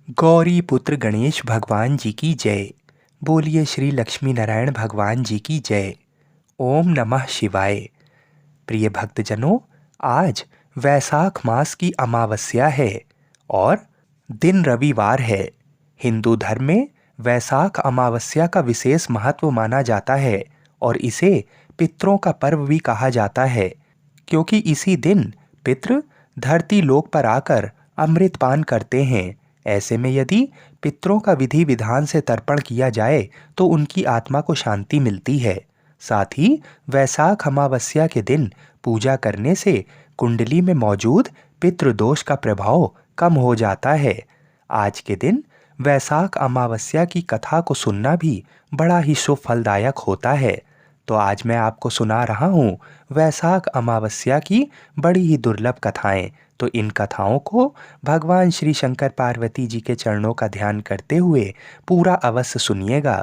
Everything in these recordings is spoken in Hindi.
गौरी पुत्र गणेश भगवान जी की जय। बोलिए श्री लक्ष्मी नारायण भगवान जी की जय। ओम नमः शिवाय। प्रिय भक्तजनों, आज वैशाख मास की अमावस्या है और दिन रविवार है। हिंदू धर्म में वैशाख अमावस्या का विशेष महत्व माना जाता है और इसे पितरों का पर्व भी कहा जाता है, क्योंकि इसी दिन पितृ धरती लोक पर आकर अमृत पान करते हैं। ऐसे में यदि पितरों का विधि विधान से तर्पण किया जाए तो उनकी आत्मा को शांति मिलती है। साथ ही वैशाख अमावस्या के दिन पूजा करने से कुंडली में मौजूद पितृदोष का प्रभाव कम हो जाता है। आज के दिन वैशाख अमावस्या की कथा को सुनना भी बड़ा ही शुभ फलदायक होता है। तो आज मैं आपको सुना रहा हूँ वैशाख अमावस्या की बड़ी ही दुर्लभ कथाएं। तो इन कथाओं को भगवान श्री शंकर पार्वती जी के चरणों का ध्यान करते हुए पूरा अवश्य सुनिएगा।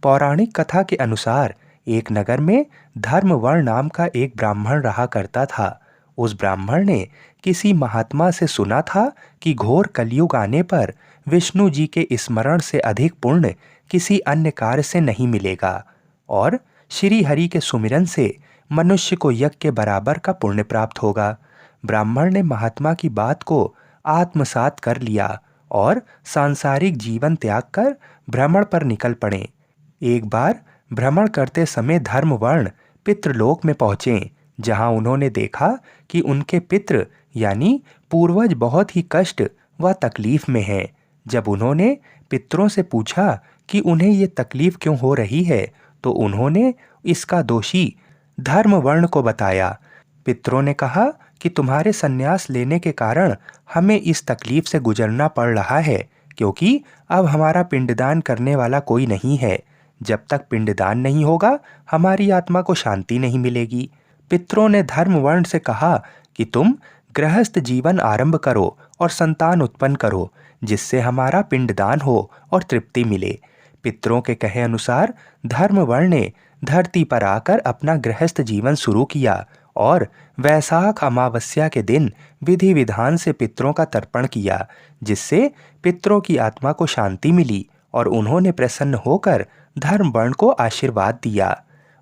पौराणिक कथा के अनुसार एक नगर में धर्मवर्ण नाम का एक ब्राह्मण रहा करता था। उस ब्राह्मण ने किसी महात्मा से सुना था कि घोर कलयुग आने पर विष्णु जी के स्मरण से अधिक पुण्य किसी अन्य कार्य से नहीं मिलेगा और श्री हरि के सुमिरन से मनुष्य को यज्ञ के बराबर का पुण्य प्राप्त होगा। ब्राह्मण ने महात्मा की बात को आत्मसात कर लिया और सांसारिक जीवन त्याग कर भ्रमण पर निकल पड़े। एक बार भ्रमण करते समय धर्मवर्ण पितृलोक में पहुंचे, जहां उन्होंने देखा कि उनके पितृ यानी पूर्वज बहुत ही कष्ट व तकलीफ में हैं। जब उन्होंने पितरों से पूछा कि उन्हें ये तकलीफ क्यों हो रही है, तो उन्होंने इसका दोषी धर्मवर्ण को बताया। पितरों ने कहा कि तुम्हारे संन्यास लेने के कारण हमें इस तकलीफ से गुजरना पड़ रहा है, क्योंकि अब हमारा पिंडदान करने वाला कोई नहीं है। जब तक पिंडदान नहीं होगा हमारी आत्मा को शांति नहीं मिलेगी। पितरों ने धर्मवर्ण से कहा कि तुम गृहस्थ जीवन आरंभ करो और संतान उत्पन्न करो, जिससे हमारा पिंडदान हो और तृप्ति मिले। पितरों के कहे अनुसार धर्मवर्ण ने धरती पर आकर अपना गृहस्थ जीवन शुरू किया और वैशाख अमावस्या के दिन विधि विधान से पितरों का तर्पण किया, जिससे पितरों की आत्मा को शांति मिली और उन्होंने प्रसन्न होकर धर्मवर्ण को आशीर्वाद दिया।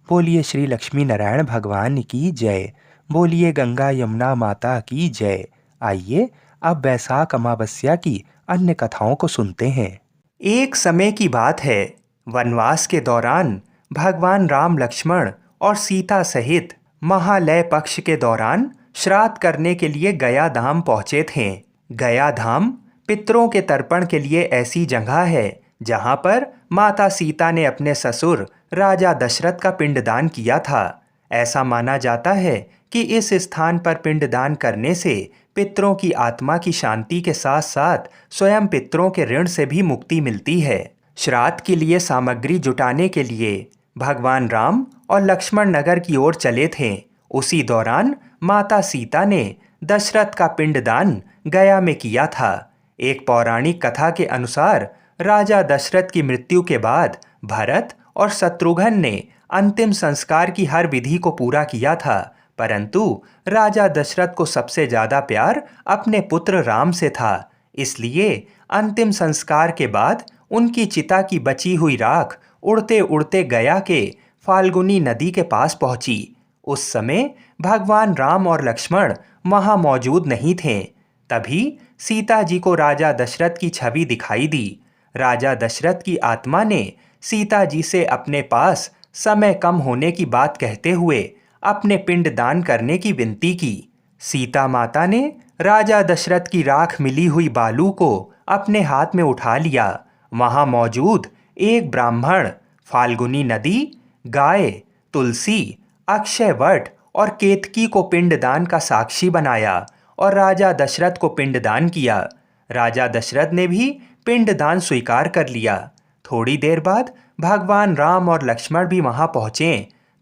बोलिए श्री लक्ष्मी नारायण भगवान की जय। बोलिए गंगा यमुना माता की जय। आइए अब वैशाख अमावस्या की अन्य कथाओं को सुनते हैं। एक समय की बात है, वनवास के दौरान भगवान राम लक्ष्मण और सीता सहित महालय पक्ष के दौरान श्राद्ध करने के लिए गया धाम पहुंचे थे। गया धाम पितरों के तर्पण के लिए ऐसी जगह है जहां पर माता सीता ने अपने ससुर राजा दशरथ का पिंडदान किया था। ऐसा माना जाता है कि इस स्थान पर पिंडदान करने से पितरों की आत्मा की शांति के साथ साथ स्वयं पितरों के ऋण से भी मुक्ति मिलती है। श्राद्ध के लिए सामग्री जुटाने के लिए भगवान राम और लक्ष्मण नगर की ओर चले थे। उसी दौरान माता सीता ने दशरथ का पिंडदान गया में किया था। एक पौराणिक कथा के अनुसार राजा दशरथ की मृत्यु के बाद भरत और शत्रुघ्न ने अंतिम संस्कार की हर विधि को पूरा किया था, परंतु राजा दशरथ को सबसे ज्यादा प्यार अपने पुत्र राम से था। इसलिए अंतिम संस्कार के बाद उनकी चिता की बची हुई राख उड़ते उड़ते गया के फाल्गुनी नदी के पास पहुंची। उस समय भगवान राम और लक्ष्मण वहां मौजूद नहीं थे। तभी सीता जी को राजा दशरथ की छवि दिखाई दी। राजा दशरथ की आत्मा ने सीता जी से अपने पास समय कम होने की बात कहते हुए अपने पिंड दान करने की विनती की। सीता माता ने राजा दशरथ की राख मिली हुई बालू को अपने हाथ में उठा लिया। वहां मौजूद एक ब्राह्मण फाल्गुनी नदी, गाय, तुलसी, अक्षय वट और केतकी को पिंडदान का साक्षी बनाया और राजा दशरथ को पिंडदान किया। राजा दशरथ ने भी पिंडदान स्वीकार कर लिया। थोड़ी देर बाद भगवान राम और लक्ष्मण भी वहां पहुंचे।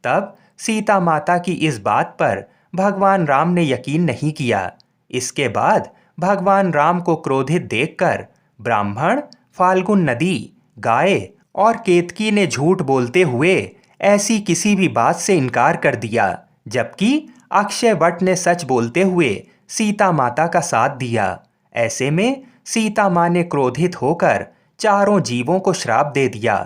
तब सीता माता की इस बात पर भगवान राम ने यकीन नहीं किया। इसके बाद भगवान राम को क्रोधित देखकर ब्राह्मण, फाल्गुन नदी, गाय और केतकी ने झूठ बोलते हुए ऐसी किसी भी बात से इनकार कर दिया, जबकि अक्षय वट ने सच बोलते हुए सीता माता का साथ दिया। ऐसे में सीता माँ ने क्रोधित होकर चारों जीवों को श्राप दे दिया।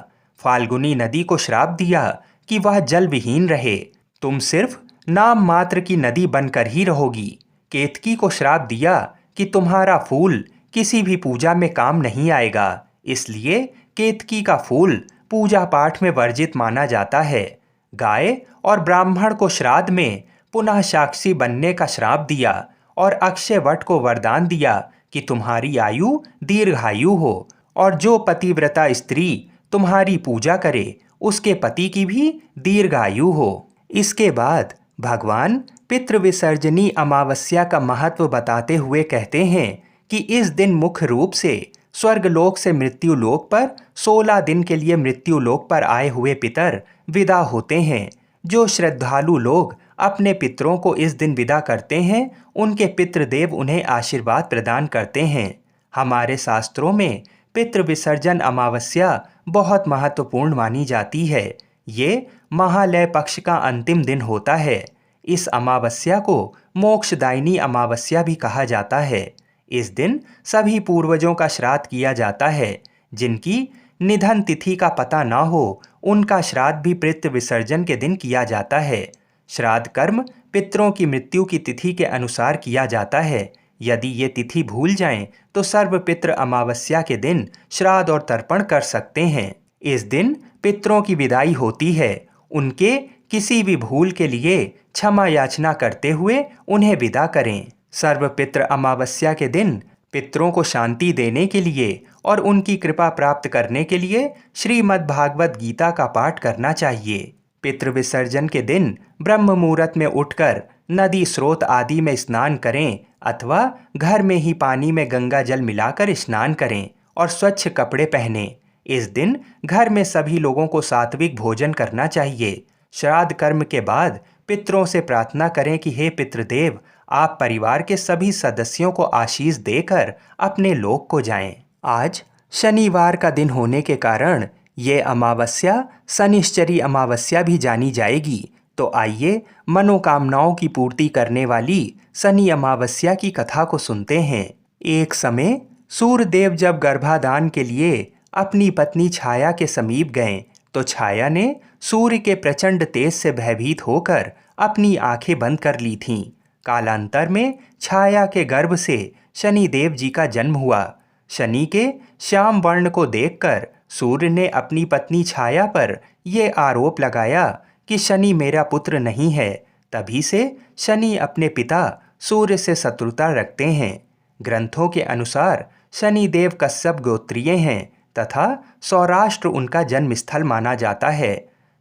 फाल्गुनी नदी को श्राप दिया कि वह जल विहीन रहे, तुम सिर्फ नाम मात्र की नदी बनकर ही रहोगी। केतकी को श्राप दिया कि तुम्हारा फूल किसी भी पूजा में काम नहीं आएगा, इसलिए केतकी का फूल पूजा पाठ में वर्जित माना जाता है। गाय और ब्राह्मण को श्राद्ध में पुनः साक्षी बनने का श्राप दिया और अक्षय वट को वरदान दिया कि तुम्हारी आयु दीर्घायु हो, और जो पतिव्रता स्त्री तुम्हारी पूजा करे उसके पति की भी दीर्घायु हो। इसके बाद भगवान पितृविसर्जनी अमावस्या का महत्व बताते हुए कहते हैं कि इस दिन मुख्य रूप से स्वर्गलोक से मृत्युलोक पर 16 दिन के लिए मृत्युलोक पर आए हुए पितर विदा होते हैं। जो श्रद्धालु लोग अपने पितरों को इस दिन विदा करते हैं, उनके पितृदेव उन्हें आशीर्वाद प्रदान करते हैं। हमारे शास्त्रों में पितृविसर्जन अमावस्या बहुत महत्वपूर्ण मानी जाती है। ये महालय पक्ष का अंतिम दिन होता है। इस अमावस्या को मोक्षदायिनी अमावस्या भी कहा जाता है। इस दिन सभी पूर्वजों का श्राद्ध किया जाता है। जिनकी निधन तिथि का पता न हो, उनका श्राद्ध भी पितृ विसर्जन के दिन किया जाता है। श्राद्ध कर्म पितरों की मृत्यु की तिथि के अनुसार किया जाता है। यदि ये तिथि भूल जाएं तो सर्वपितृ अमावस्या के दिन श्राद्ध और तर्पण कर सकते हैं। इस दिन पितरों की विदाई होती है। उनके किसी भी भूल के लिए क्षमा याचना करते हुए उन्हें विदा करें। सर्वपितृ अमावस्या के दिन पितरों को शांति देने के लिए और उनकी कृपा प्राप्त करने के लिए श्रीमद् भागवत गीता का पाठ करना चाहिए। पितृ विसर्जन के दिन ब्रह्म मुहूर्त में उठकर नदी स्रोत आदि में स्नान करें अथवा घर में ही पानी में गंगा जल मिलाकर स्नान करें और स्वच्छ कपड़े पहनें। इस दिन घर में सभी लोगों को सात्विक भोजन करना चाहिए। श्राद्ध कर्म के बाद पितरों से प्रार्थना करें कि हे पितृदेव, आप परिवार के सभी सदस्यों को आशीष देकर अपने लोक को जाएं। आज शनिवार का दिन होने के कारण ये अमावस्या शनिश्चरी अमावस्या भी जानी जाएगी। तो आइए मनोकामनाओं की पूर्ति करने वाली शनि अमावस्या की कथा को सुनते हैं। एक समय सूर्यदेव जब गर्भाधान के लिए अपनी पत्नी छाया के समीप गए तो छाया ने सूर्य के प्रचंड तेज से भयभीत होकर अपनी आंखें बंद कर ली थीं। कालांतर में छाया के गर्भ से शनि देव जी का जन्म हुआ। शनि के श्याम वर्ण को देखकर सूर्य ने अपनी पत्नी छाया पर यह आरोप लगाया कि शनि मेरा पुत्र नहीं है। तभी से शनि अपने पिता सूर्य से शत्रुता रखते हैं। ग्रंथों के अनुसार शनि देव कश्यप गोत्रीय हैं तथा सौराष्ट्र उनका जन्म स्थल माना जाता है।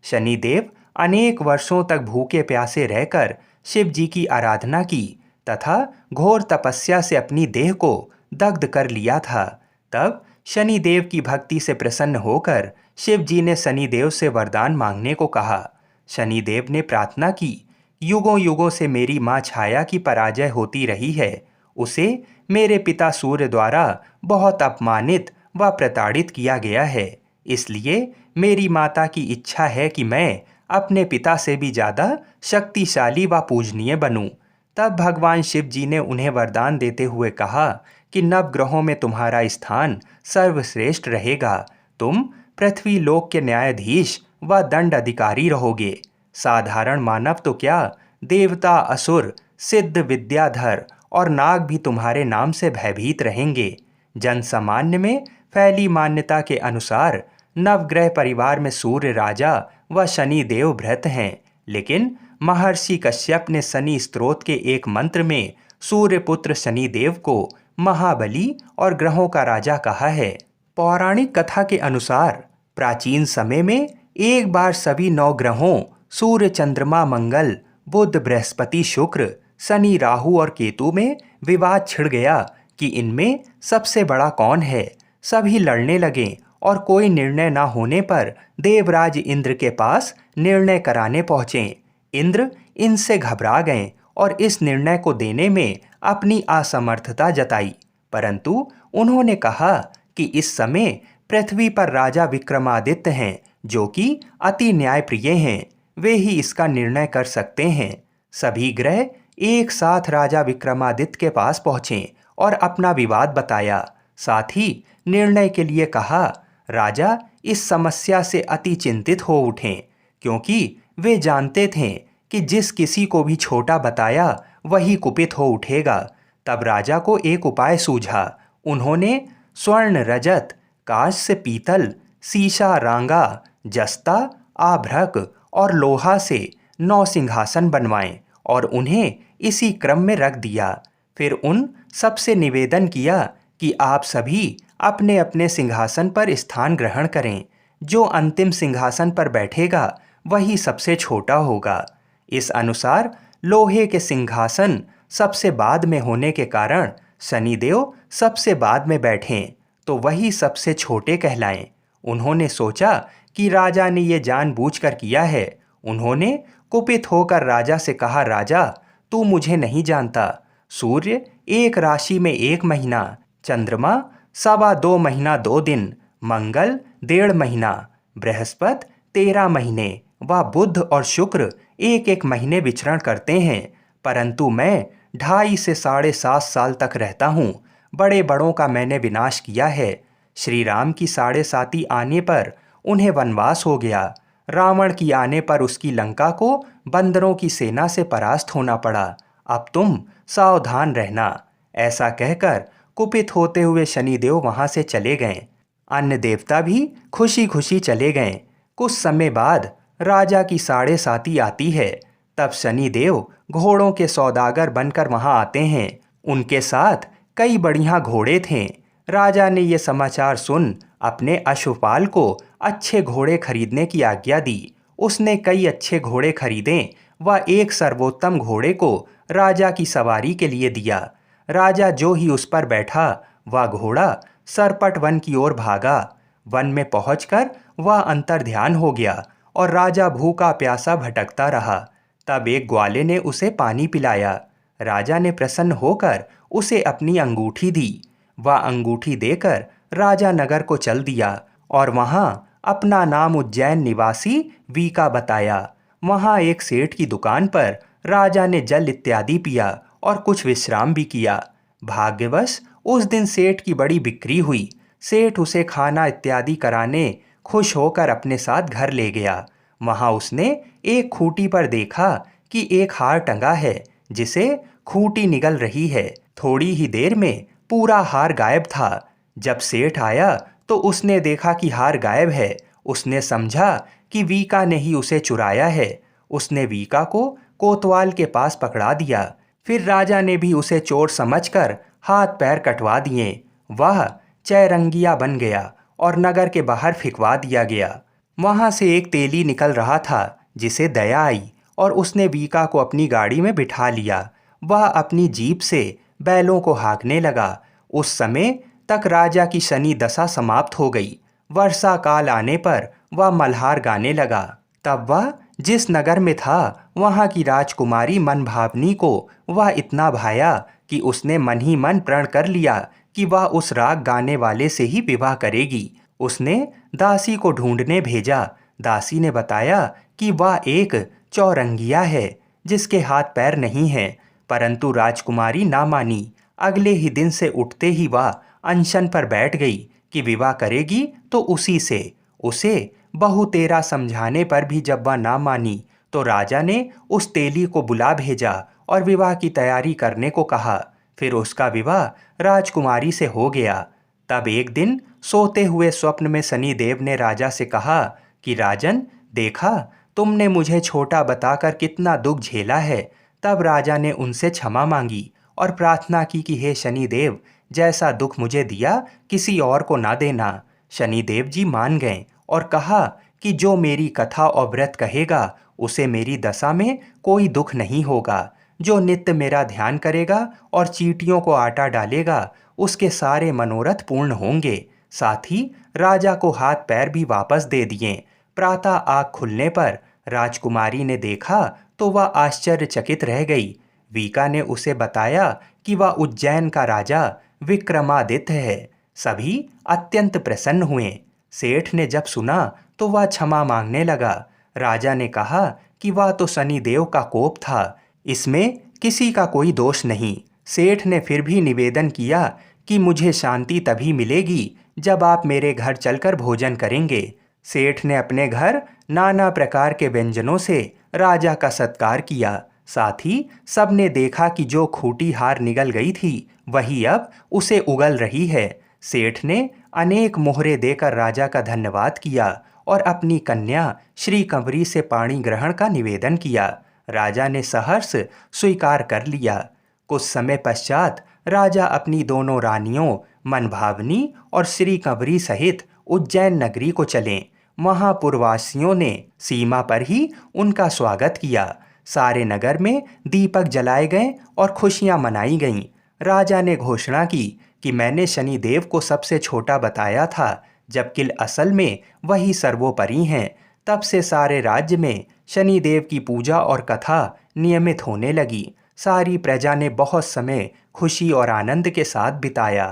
शनि देव अनेक वर्षों तक भूखे प्यासे रहकर शिव जी की आराधना की तथा घोर तपस्या से अपनी देह को दग्ध कर लिया था। तब शनि देव की भक्ति से प्रसन्न होकर शिव जी ने शनि देव से वरदान मांगने को कहा। शनि देव ने प्रार्थना की, युगों युगों से मेरी माँ छाया की पराजय होती रही है। उसे मेरे पिता सूर्य द्वारा बहुत अपमानित व प्रताड़ित किया गया है। इसलिए मेरी माता की इच्छा है कि मैं अपने पिता से भी ज़्यादा शक्तिशाली व पूजनीय बनूं। तब भगवान शिव जी ने उन्हें वरदान देते हुए कहा कि नवग्रहों में तुम्हारा स्थान सर्वश्रेष्ठ रहेगा। तुम पृथ्वी लोक के न्यायाधीश व दंड अधिकारी रहोगे। साधारण मानव तो क्या, देवता, असुर, सिद्ध, विद्याधर और नाग भी तुम्हारे नाम से भयभीत रहेंगे। जन सामान्य में फैली मान्यता के अनुसार नवग्रह परिवार में सूर्य राजा व शनि देव भ्रत हैं, लेकिन महर्षि कश्यप ने शनि स्तोत्र के एक मंत्र में सूर्य पुत्र शनि देव को महाबली और ग्रहों का राजा कहा है। पौराणिक कथा के अनुसार प्राचीन समय में एक बार सभी 9 ग्रहों सूर्य, चंद्रमा, मंगल, बुध, बृहस्पति, शुक्र, शनि, राहु और केतु में विवाद छिड़ गया कि इनमें सबसे बड़ा कौन है। सभी लड़ने लगे और कोई निर्णय न होने पर देवराज इंद्र के पास निर्णय कराने पहुँचे। इंद्र इनसे घबरा गए और इस निर्णय को देने में अपनी असमर्थता जताई, परंतु उन्होंने कहा कि इस समय पृथ्वी पर राजा विक्रमादित्य हैं जो कि अति न्यायप्रिय हैं। वे ही इसका निर्णय कर सकते हैं। सभी ग्रह एक साथ राजा विक्रमादित्य के पास पहुँचे और अपना विवाद बताया। साथ ही निर्णय के लिए कहा। राजा इस समस्या से अति चिंतित हो उठे, क्योंकि वे जानते थे कि जिस किसी को भी छोटा बताया वही कुपित हो उठेगा। तब राजा को एक उपाय सूझा। उन्होंने स्वर्ण, रजत, कांच से पीतल, सीसा, रांगा, जस्ता, आभ्रक और लोहा से 9 सिंहासन बनवाए और उन्हें इसी क्रम में रख दिया। फिर उन सबसे निवेदन किया कि आप सभी अपने अपने सिंहासन पर स्थान ग्रहण करें। जो अंतिम सिंहासन पर बैठेगा वही सबसे छोटा होगा। इस अनुसार लोहे के सिंहासन सबसे बाद में होने के कारण शनिदेव सबसे बाद में बैठें तो वही सबसे छोटे कहलाएं। उन्होंने सोचा कि राजा ने ये जानबूझकर किया है। उन्होंने कुपित होकर राजा से कहा, राजा तू मुझे नहीं जानता। सूर्य 1 राशि में 1 महीना, चंद्रमा 2.25 महीना 2 दिन, मंगल 1.5 महीना, बृहस्पति 13 महीने व बुध और शुक्र 1-1 महीने विचरण करते हैं, परंतु मैं 2.5 से 7.5 साल तक रहता हूँ। बड़े बड़ों का मैंने विनाश किया है। श्री राम की 7.5 आने पर उन्हें वनवास हो गया। रावण की आने पर उसकी लंका को बंदरों की सेना से परास्त होना पड़ा। अब तुम सावधान रहना। ऐसा कहकर कुपित होते हुए शनिदेव वहां से चले गए। अन्य देवता भी खुशी खुशी चले गए। कुछ समय बाद राजा की 7.5 आती है। तब शनिदेव घोड़ों के सौदागर बनकर वहां आते हैं। उनके साथ कई बढ़िया घोड़े थे। राजा ने ये समाचार सुन अपने अश्वपाल को अच्छे घोड़े खरीदने की आज्ञा दी। उसने कई अच्छे घोड़े खरीदे व एक सर्वोत्तम घोड़े को राजा की सवारी के लिए दिया। राजा जो ही उस पर बैठा वह घोड़ा सरपट वन की ओर भागा। वन में पहुंचकर वह अंतर्ध्यान हो गया और राजा भूखा प्यासा भटकता रहा। तब एक ग्वाले ने उसे पानी पिलाया। राजा ने प्रसन्न होकर उसे अपनी अंगूठी दी। वह अंगूठी देकर राजा नगर को चल दिया और वहां अपना नाम उज्जैन निवासी वीका बताया। वहां एक सेठ की दुकान पर राजा ने जल इत्यादि पिया और कुछ विश्राम भी किया। भाग्यवश उस दिन सेठ की बड़ी बिक्री हुई। सेठ उसे खाना इत्यादि कराने खुश होकर अपने साथ घर ले गया। वहां उसने एक खूंटी पर देखा कि एक हार टंगा है जिसे खूंटी निगल रही है। थोड़ी ही देर में पूरा हार गायब था। जब सेठ आया तो उसने देखा कि हार गायब है। उसने समझा कि वीका ने ही उसे चुराया है। उसने वीका को कोतवाल के पास पकड़ा दिया। फिर राजा ने भी उसे चोर समझकर हाथ पैर कटवा दिए। वह चैरंगिया बन गया और नगर के बाहर फिकवा दिया गया। वहां से एक तेली निकल रहा था जिसे दया आई और उसने वीका को अपनी गाड़ी में बिठा लिया। वह अपनी जीप से बैलों को हाँकने लगा। उस समय तक राजा की शनि दशा समाप्त हो गई। वर्षा काल आने पर वह मल्हार गाने लगा। तब वह जिस नगर में था वहां की राजकुमारी मनभावनी को वह इतना भाया कि उसने मन ही मन प्रण कर लिया कि वह उस राग गाने वाले से ही विवाह करेगी। उसने दासी को ढूंढने भेजा। दासी ने बताया कि वह एक चौरंगिया है जिसके हाथ पैर नहीं हैं, परंतु राजकुमारी ना मानी। अगले ही दिन से उठते ही वह अनशन पर बैठ गई कि विवाह करेगी तो उसी से। उसे बहु तेरा समझाने पर भी जब वह ना मानी तो राजा ने उस तेली को बुला भेजा और विवाह की तैयारी करने को कहा। फिर उसका विवाह राजकुमारी से हो गया। तब एक दिन सोते हुए स्वप्न में शनिदेव ने राजा से कहा कि राजन, देखा तुमने मुझे छोटा बताकर कितना दुख झेला है। तब राजा ने उनसे क्षमा मांगी और प्रार्थना की कि हे शनिदेव, जैसा दुख मुझे दिया किसी और को ना देना। शनिदेव जी मान गए और कहा कि जो मेरी कथा और व्रत कहेगा उसे मेरी दशा में कोई दुख नहीं होगा। जो नित्य मेरा ध्यान करेगा और चींटियों को आटा डालेगा उसके सारे मनोरथ पूर्ण होंगे। साथ ही राजा को हाथ पैर भी वापस दे दिए। प्रातः आँख खुलने पर राजकुमारी ने देखा तो वह आश्चर्यचकित रह गई। वीका ने उसे बताया कि वह उज्जैन का राजा विक्रमादित्य है। सभी अत्यंत प्रसन्न हुए। सेठ ने जब सुना तो वह क्षमा मांगने लगा। राजा ने कहा कि वह तो शनिदेव का कोप था, इसमें किसी का कोई दोष नहीं। सेठ ने फिर भी निवेदन किया कि मुझे शांति तभी मिलेगी जब आप मेरे घर चलकर भोजन करेंगे। सेठ ने अपने घर नाना प्रकार के व्यंजनों से राजा का सत्कार किया। साथ ही सबने देखा कि जो खूंटी हार निगल गई थी वही अब उसे उगल रही है। सेठ ने अनेक मोहरे देकर राजा का धन्यवाद किया और अपनी कन्या श्री कंवरी से पाणी ग्रहण का निवेदन किया। राजा ने सहर्ष स्वीकार कर लिया। कुछ समय पश्चात राजा अपनी दोनों रानियों मनभावनी और श्री कंवरी सहित उज्जैन नगरी को चले। महापुरवासियों ने सीमा पर ही उनका स्वागत किया। सारे नगर में दीपक जलाए गए और खुशियां मनाई गईं। राजा ने घोषणा की कि मैंने शनिदेव को सबसे छोटा बताया था, जबकि असल में वही सर्वोपरि हैं। तब से सारे राज्य में शनिदेव की पूजा और कथा नियमित होने लगी। सारी प्रजा ने बहुत समय खुशी और आनंद के साथ बिताया।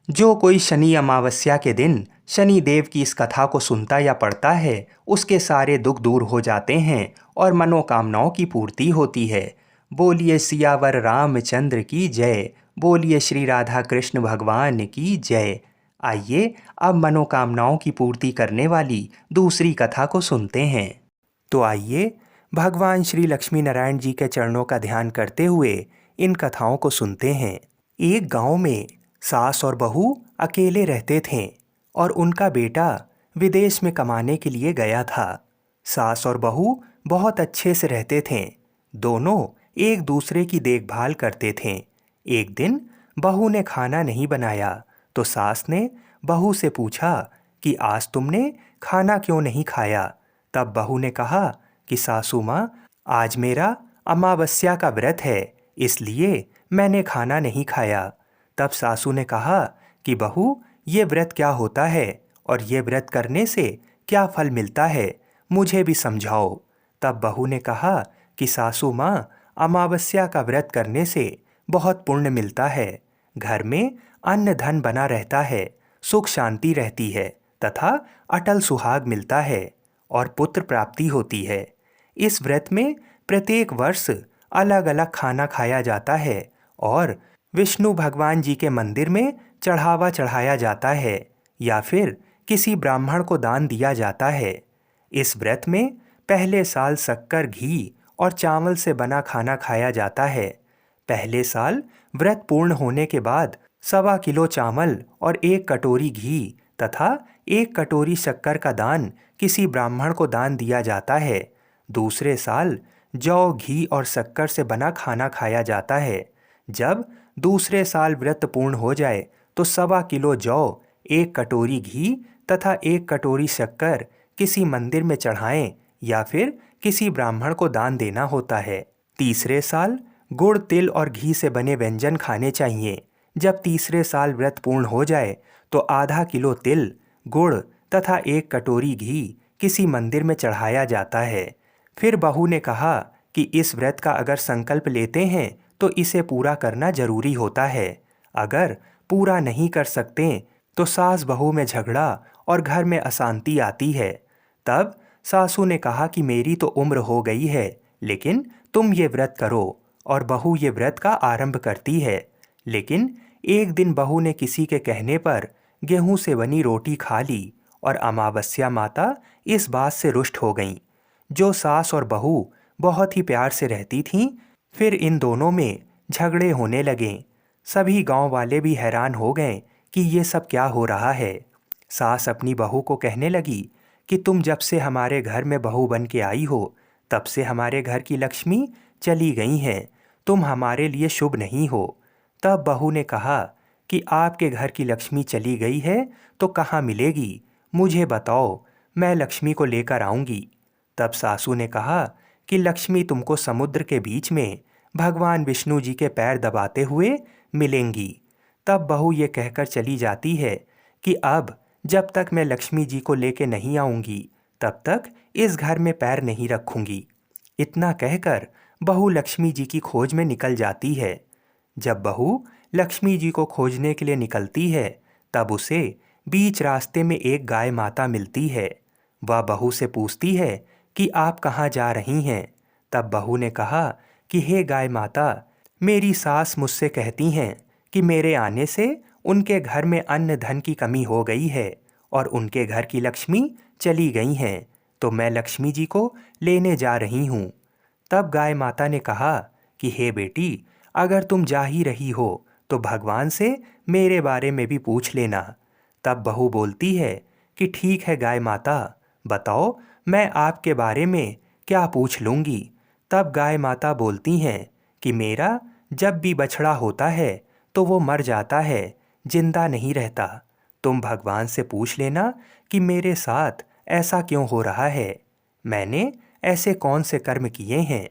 जो कोई शनि अमावस्या के दिन शनि देव की इस कथा को सुनता या पढ़ता है, उसके सारे दुख दूर हो जाते हैं और मनोकामनाओं की पूर्ति होती है। बोलिए सियावर रामचंद्र की जय। बोलिए श्री राधा कृष्ण भगवान की जय। आइए अब मनोकामनाओं की पूर्ति करने वाली दूसरी कथा को सुनते हैं। तो आइए भगवान श्री लक्ष्मी नारायण जी के चरणों का ध्यान करते हुए इन कथाओं को सुनते हैं। एक गांव में सास और बहू अकेले रहते थे और उनका बेटा विदेश में कमाने के लिए गया था। सास और बहू बहुत अच्छे से रहते थे। दोनों एक दूसरे की देखभाल करते थे। एक दिन बहू ने खाना नहीं बनाया तो सास ने बहू से पूछा कि आज तुमने खाना क्यों नहीं खाया। तब बहू ने कहा कि सासू माँ, आज मेरा अमावस्या का व्रत है, इसलिए मैंने खाना नहीं खाया। तब सासू ने कहा कि बहू, ये व्रत क्या होता है और ये व्रत करने से क्या फल मिलता है, मुझे भी समझाओ। तब बहू ने कहा कि सासू माँ, अमावस्या का व्रत करने से बहुत पुण्य मिलता है। घर में अन्न धन बना रहता है, सुख शांति रहती है तथा अटल सुहाग मिलता है और पुत्र प्राप्ति होती है। इस व्रत में प्रत्येक वर्ष अलग अलग खाना खाया जाता है और विष्णु भगवान जी के मंदिर में चढ़ावा चढ़ाया जाता है या फिर किसी ब्राह्मण को दान दिया जाता है। इस व्रत में पहले साल शक्कर, घी और चावल से बना खाना खाया जाता है। पहले साल व्रत पूर्ण होने के बाद 1.25 किलो चावल और 1 कटोरी घी तथा 1 कटोरी शक्कर का दान किसी ब्राह्मण को दान दिया जाता है। दूसरे साल जौ, घी और शक्कर से बना खाना खाया जाता है। जब दूसरे साल व्रत पूर्ण हो जाए तो 1.25 किलो जौ, 1 कटोरी घी तथा 1 कटोरी शक्कर किसी मंदिर में चढ़ाएं या फिर किसी ब्राह्मण को दान देना होता है। तीसरे साल गुड़, तिल और घी से बने व्यंजन खाने चाहिए। जब तीसरे साल व्रत पूर्ण हो जाए तो आधा किलो तिल, गुड़ तथा 1 कटोरी घी किसी मंदिर में चढ़ाया जाता है। फिर बहू ने कहा कि इस व्रत का अगर संकल्प लेते हैं तो इसे पूरा करना जरूरी होता है। अगर पूरा नहीं कर सकते तो सास बहू में झगड़ा और घर में अशांति आती है। तब सासू ने कहा कि मेरी तो उम्र हो गई है, लेकिन तुम ये व्रत करो, और बहू ये व्रत का आरंभ करती है। लेकिन एक दिन बहू ने किसी के कहने पर गेहूं से बनी रोटी खा ली और अमावस्या माता इस बात से रुष्ट हो गईं। जो सास और बहू बहुत ही प्यार से रहती थीं, फिर इन दोनों में झगड़े होने लगे। सभी गांव वाले भी हैरान हो गए कि ये सब क्या हो रहा है। सास अपनी बहू को कहने लगी कि तुम जब से हमारे घर में बहू बन के आई हो, तब से हमारे घर की लक्ष्मी चली गई हैं। तुम हमारे लिए शुभ नहीं हो। तब बहू ने कहा कि आपके घर की लक्ष्मी चली गई है तो कहाँ मिलेगी, मुझे बताओ, मैं लक्ष्मी को लेकर आऊँगी। तब सासू ने कहा कि लक्ष्मी तुमको समुद्र के बीच में भगवान विष्णु जी के पैर दबाते हुए मिलेंगी। तब बहू ये कहकर चली जाती है कि अब जब तक मैं लक्ष्मी जी को लेके नहीं आऊँगी, तब तक इस घर में पैर नहीं रखूँगी। इतना कहकर बहू लक्ष्मी जी की खोज में निकल जाती है। जब बहू लक्ष्मी जी को खोजने के लिए निकलती है, तब उसे बीच रास्ते में एक गाय माता मिलती है। वह बहू से पूछती है कि आप कहाँ जा रही हैं। तब बहू ने कहा कि हे गाय माता, मेरी सास मुझसे कहती हैं कि मेरे आने से उनके घर में अन्न धन की कमी हो गई है और उनके घर की लक्ष्मी चली गई हैं, तो मैं लक्ष्मी जी को लेने जा रही हूँ। तब गाय माता ने कहा कि हे बेटी, अगर तुम जा ही रही हो तो भगवान से मेरे बारे में भी पूछ लेना। तब बहू बोलती है कि ठीक है गाय माता, बताओ मैं आपके बारे में क्या पूछ लूँगी। तब गाय माता बोलती हैं कि मेरा जब भी बछड़ा होता है तो वो मर जाता है, जिंदा नहीं रहता। तुम भगवान से पूछ लेना कि मेरे साथ ऐसा क्यों हो रहा है, मैंने ऐसे कौन से कर्म किए हैं।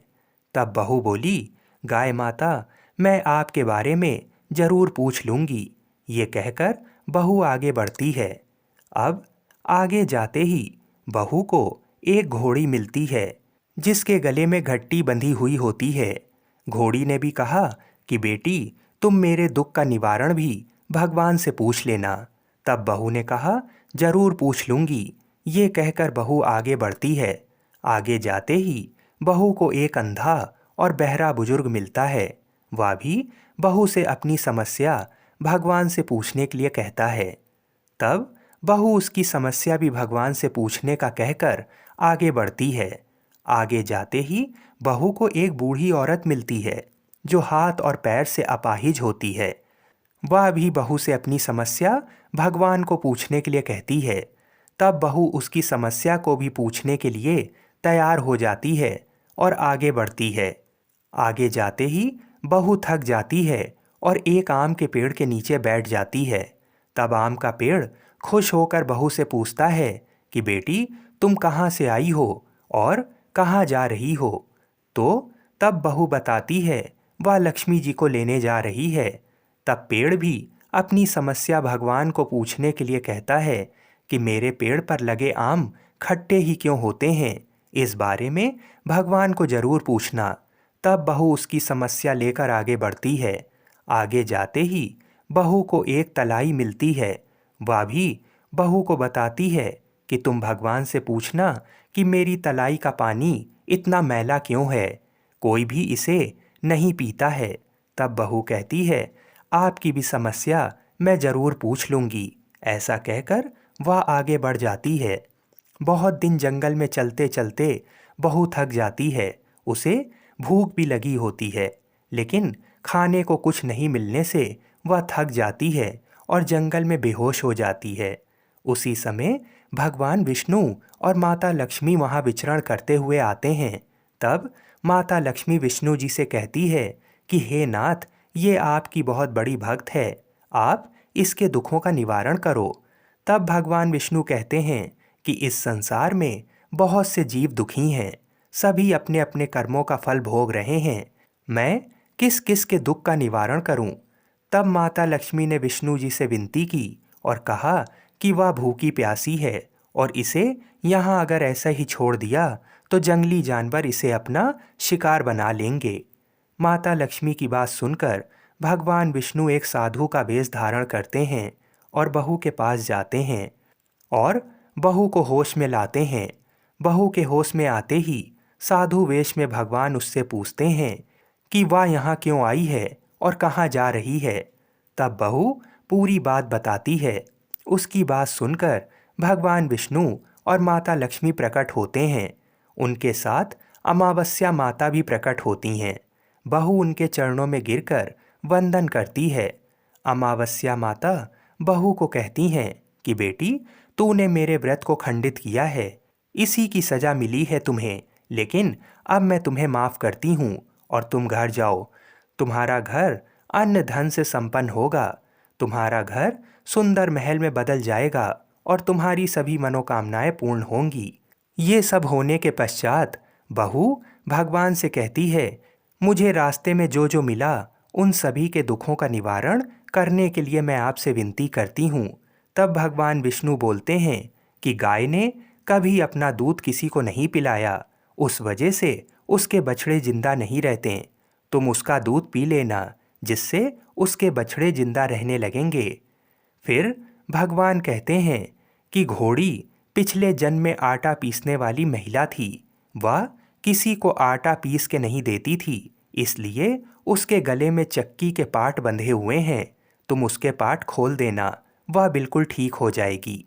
तब बहू बोली, गाय माता, मैं आपके बारे में जरूर पूछ लूँगी। ये कहकर बहू आगे बढ़ती है। अब आगे जाते ही बहू को एक घोड़ी मिलती है जिसके गले में घट्टी बंधी हुई होती है। घोड़ी ने भी कहा कि बेटी, तुम मेरे दुख का निवारण भी भगवान से पूछ लेना। तब बहू ने कहा, जरूर पूछ लूँगी। ये कहकर बहू आगे बढ़ती है। आगे जाते ही बहू को एक अंधा और बहरा बुजुर्ग मिलता है। वह भी बहू से अपनी समस्या भगवान से पूछने के लिए कहता है। तब बहू उसकी समस्या भी भगवान से पूछने का कहकर आगे बढ़ती है। आगे जाते ही बहू को एक बूढ़ी औरत मिलती है जो हाथ और पैर से अपाहिज होती है। वह भी बहू से अपनी समस्या भगवान को पूछने के लिए कहती है। तब बहू उसकी समस्या को भी पूछने के लिए तैयार हो जाती है और आगे बढ़ती है। आगे जाते ही बहू थक जाती है और एक आम के पेड़ के नीचे बैठ जाती है। तब आम का पेड़ खुश होकर बहू से पूछता है कि बेटी, तुम कहाँ से आई हो और कहाँ जा रही हो। तो तब बहू बताती है वह लक्ष्मी जी को लेने जा रही है। तब पेड़ भी अपनी समस्या भगवान को पूछने के लिए कहता है कि मेरे पेड़ पर लगे आम खट्टे ही क्यों होते हैं, इस बारे में भगवान को जरूर पूछना। तब बहू उसकी समस्या लेकर आगे बढ़ती है। आगे जाते ही बहू को एक तलाई मिलती है। वह भी बहू को बताती है कि तुम भगवान से पूछना कि मेरी तलाई का पानी इतना मैला क्यों है, कोई भी इसे नहीं पीता है। तब बहू कहती है, आपकी भी समस्या मैं जरूर पूछ लूँगी। ऐसा कहकर वह आगे बढ़ जाती है। बहुत दिन जंगल में चलते चलते बहू थक जाती है। उसे भूख भी लगी होती है, लेकिन खाने को कुछ नहीं मिलने से वह थक जाती है और जंगल में बेहोश हो जाती है। उसी समय भगवान विष्णु और माता लक्ष्मी वहाँ विचरण करते हुए आते हैं। तब माता लक्ष्मी विष्णु जी से कहती है कि हे नाथ, ये आपकी बहुत बड़ी भक्त है, आप इसके दुखों का निवारण करो। तब भगवान विष्णु कहते हैं कि इस संसार में बहुत से जीव दुखी हैं, सभी अपने अपने कर्मों का फल भोग रहे हैं, मैं किस किस के दुख का निवारण करूं। तब माता लक्ष्मी ने विष्णु जी से विनती की और कहा कि वह भूखी प्यासी है और इसे यहाँ अगर ऐसा ही छोड़ दिया तो जंगली जानवर इसे अपना शिकार बना लेंगे। माता लक्ष्मी की बात सुनकर भगवान विष्णु एक साधु का वेश धारण करते हैं और बहू के पास जाते हैं और बहू को होश में लाते हैं। बहू के होश में आते ही साधु वेश में भगवान उससे पूछते हैं कि वह यहाँ क्यों आई है और कहाँ जा रही है। तब बहू पूरी बात बताती है। उसकी बात सुनकर भगवान विष्णु और माता लक्ष्मी प्रकट होते हैं। उनके साथ अमावस्या माता भी प्रकट होती हैं। बहू उनके चरणों में गिरकर वंदन करती है। अमावस्या माता बहू को कहती हैं कि बेटी, तूने मेरे व्रत को खंडित किया है, इसी की सजा मिली है तुम्हें, लेकिन अब मैं तुम्हें माफ करती हूँ और तुम घर जाओ। तुम्हारा घर अन्न धन से संपन्न होगा, तुम्हारा घर सुंदर महल में बदल जाएगा और तुम्हारी सभी मनोकामनाएं पूर्ण होंगी। ये सब होने के पश्चात बहू भगवान से कहती है, मुझे रास्ते में जो जो मिला उन सभी के दुखों का निवारण करने के लिए मैं आपसे विनती करती हूँ। तब भगवान विष्णु बोलते हैं कि गाय ने कभी अपना दूध किसी को नहीं पिलाया, उस वजह से उसके बछड़े जिंदा नहीं रहते। तुम उसका दूध पी लेना, जिससे उसके बछड़े जिंदा रहने लगेंगे। फिर भगवान कहते हैं कि घोड़ी पिछले जन्म में आटा पीसने वाली महिला थी। वह किसी को आटा पीस के नहीं देती थी, इसलिए उसके गले में चक्की के पाट बंधे हुए हैं। तुम उसके पाठ खोल देना, वह बिल्कुल ठीक हो जाएगी।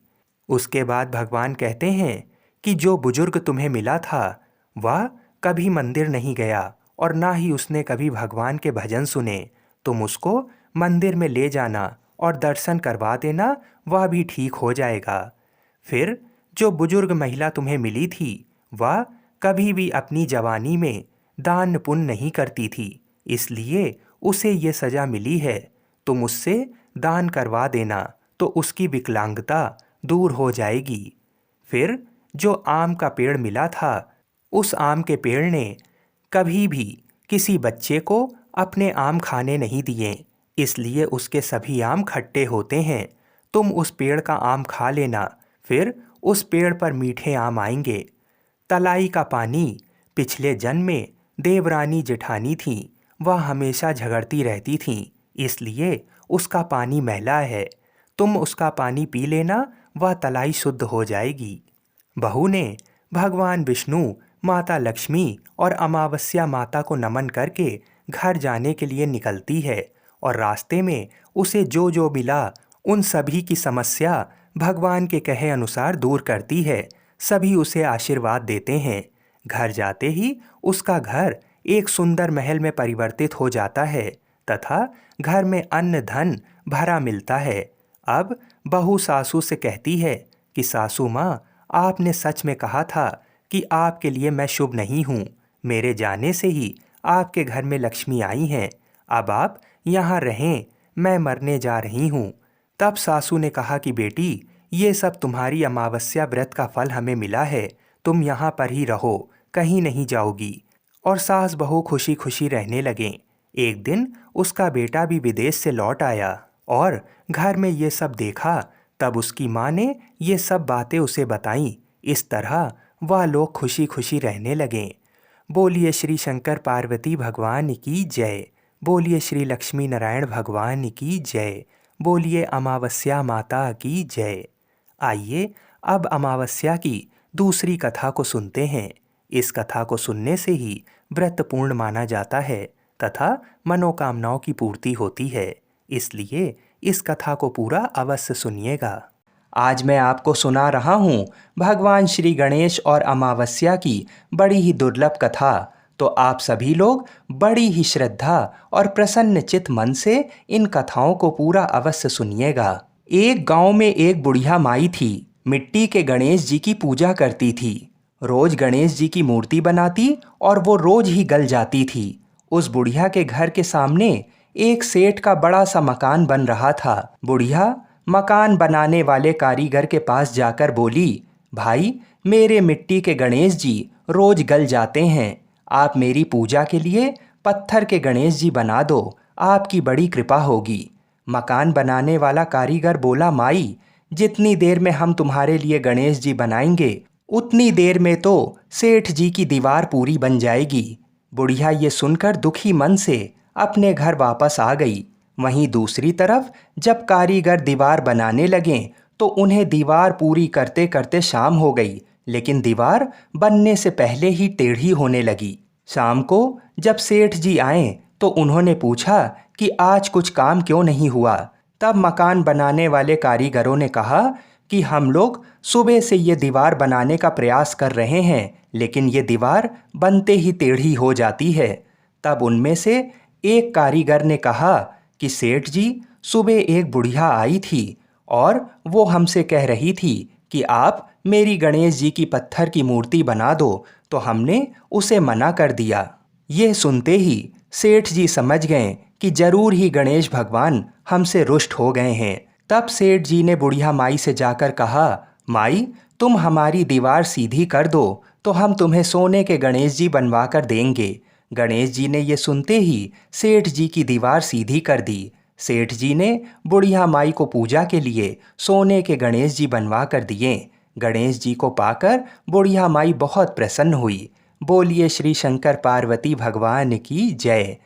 उसके बाद भगवान कहते हैं कि जो बुजुर्ग तुम्हें मिला था वह कभी मंदिर नहीं गया और ना ही उसने कभी भगवान के भजन सुने। तुम उसको मंदिर में ले जाना और दर्शन करवा देना, वह भी ठीक हो जाएगा। फिर जो बुजुर्ग महिला तुम्हें मिली थी वह कभी भी अपनी जवानी में दान पुण्य नहीं करती थी, इसलिए उसे ये सज़ा मिली है। तुम उससे दान करवा देना तो उसकी विकलांगता दूर हो जाएगी। फिर जो आम का पेड़ मिला था, उस आम के पेड़ ने कभी भी किसी बच्चे को अपने आम खाने नहीं दिए, इसलिए उसके सभी आम खट्टे होते हैं। तुम उस पेड़ का आम खा लेना, फिर उस पेड़ पर मीठे आम आएंगे। तलाई का पानी पिछले जन्म में देवरानी जेठानी थी, वह हमेशा झगड़ती रहती थीं, इसलिए उसका पानी मैला है। तुम उसका पानी पी लेना, वह तलाई शुद्ध हो जाएगी। बहू ने भगवान विष्णु, माता लक्ष्मी और अमावस्या माता को नमन करके घर जाने के लिए निकलती है और रास्ते में उसे जो जो मिला उन सभी की समस्या भगवान के कहे अनुसार दूर करती है। सभी उसे आशीर्वाद देते हैं। घर जाते ही उसका घर एक सुंदर महल में परिवर्तित हो जाता है तथा घर में अन्न धन भरा मिलता है। अब बहू सासू से कहती है कि सासू माँ, आपने सच में कहा था कि आपके लिए मैं शुभ नहीं हूँ। मेरे जाने से ही आपके घर में लक्ष्मी आई हैं। अब आप यहाँ रहें, मैं मरने जा रही हूँ। तब सासू ने कहा कि बेटी, ये सब तुम्हारी अमावस्या व्रत का फल हमें मिला है, तुम यहाँ पर ही रहो, कहीं नहीं जाओगी। और सास बहू खुशी खुशी रहने लगें। एक दिन उसका बेटा भी विदेश से लौट आया और घर में ये सब देखा। तब उसकी माँ ने ये सब बातें उसे बताईं। इस तरह वह लोग खुशी खुशी रहने लगें। बोलिए श्री शंकर पार्वती भगवान की जय। बोलिए श्री लक्ष्मी नारायण भगवान की जय। बोलिए अमावस्या माता की जय। आइए अब अमावस्या की दूसरी कथा को सुनते हैं। इस कथा को सुनने से ही व्रत पूर्ण माना जाता है तथा मनोकामनाओं की पूर्ति होती है, इसलिए इस कथा को पूरा अवश्य सुनिएगा। आज मैं आपको सुना रहा हूँ भगवान श्री गणेश और अमावस्या की बड़ी ही दुर्लभ कथा। तो आप सभी लोग बड़ी ही श्रद्धा और प्रसन्न चित्त मन से इन कथाओं को पूरा अवश्य सुनिएगा। एक गांव में एक बुढ़िया माई थी, मिट्टी के गणेश जी की पूजा करती थी। रोज गणेश जी की मूर्ति बनाती और वो रोज ही गल जाती थी। उस बुढ़िया के घर के सामने एक सेठ का बड़ा सा मकान बन रहा था। बुढ़िया मकान बनाने वाले कारीगर के पास जाकर बोली, भाई, मेरे मिट्टी के गणेश जी रोज गल जाते हैं, आप मेरी पूजा के लिए पत्थर के गणेश जी बना दो, आपकी बड़ी कृपा होगी। मकान बनाने वाला कारीगर बोला, माई, जितनी देर में हम तुम्हारे लिए गणेश जी बनाएंगे उतनी देर में तो सेठ जी की दीवार पूरी बन जाएगी। बुढ़िया ये सुनकर दुखी मन से अपने घर वापस आ गई। वहीं दूसरी तरफ जब कारीगर दीवार बनाने लगे तो उन्हें दीवार पूरी करते करते शाम हो गई, लेकिन दीवार बनने से पहले ही टेढ़ी होने लगी। शाम को जब सेठ जी आए तो उन्होंने पूछा कि आज कुछ काम क्यों नहीं हुआ। तब मकान बनाने वाले कारीगरों ने कहा कि हम लोग सुबह से ये दीवार बनाने का प्रयास कर रहे हैं, लेकिन ये दीवार बनते ही टेढ़ी हो जाती है। तब उनमें से एक कारीगर ने कहा कि सेठ जी, सुबह एक बुढ़िया आई थी और वो हमसे कह रही थी कि आप मेरी गणेश जी की पत्थर की मूर्ति बना दो, तो हमने उसे मना कर दिया। यह सुनते ही सेठ जी समझ गए कि जरूर ही गणेश भगवान हमसे रुष्ट हो गए हैं। तब सेठ जी ने बुढ़िया माई से जाकर कहा, माई, तुम हमारी दीवार सीधी कर दो तो हम तुम्हें सोने के गणेश जी बनवा कर देंगे। गणेश जी ने ये सुनते ही सेठ जी की दीवार सीधी कर दी। सेठ जी ने बुढ़िया माई को पूजा के लिए सोने के गणेश जी बनवा कर दिए। गणेश जी को पाकर बुढ़िया माई बहुत प्रसन्न हुई। बोलिए श्री शंकर पार्वती भगवान की जय।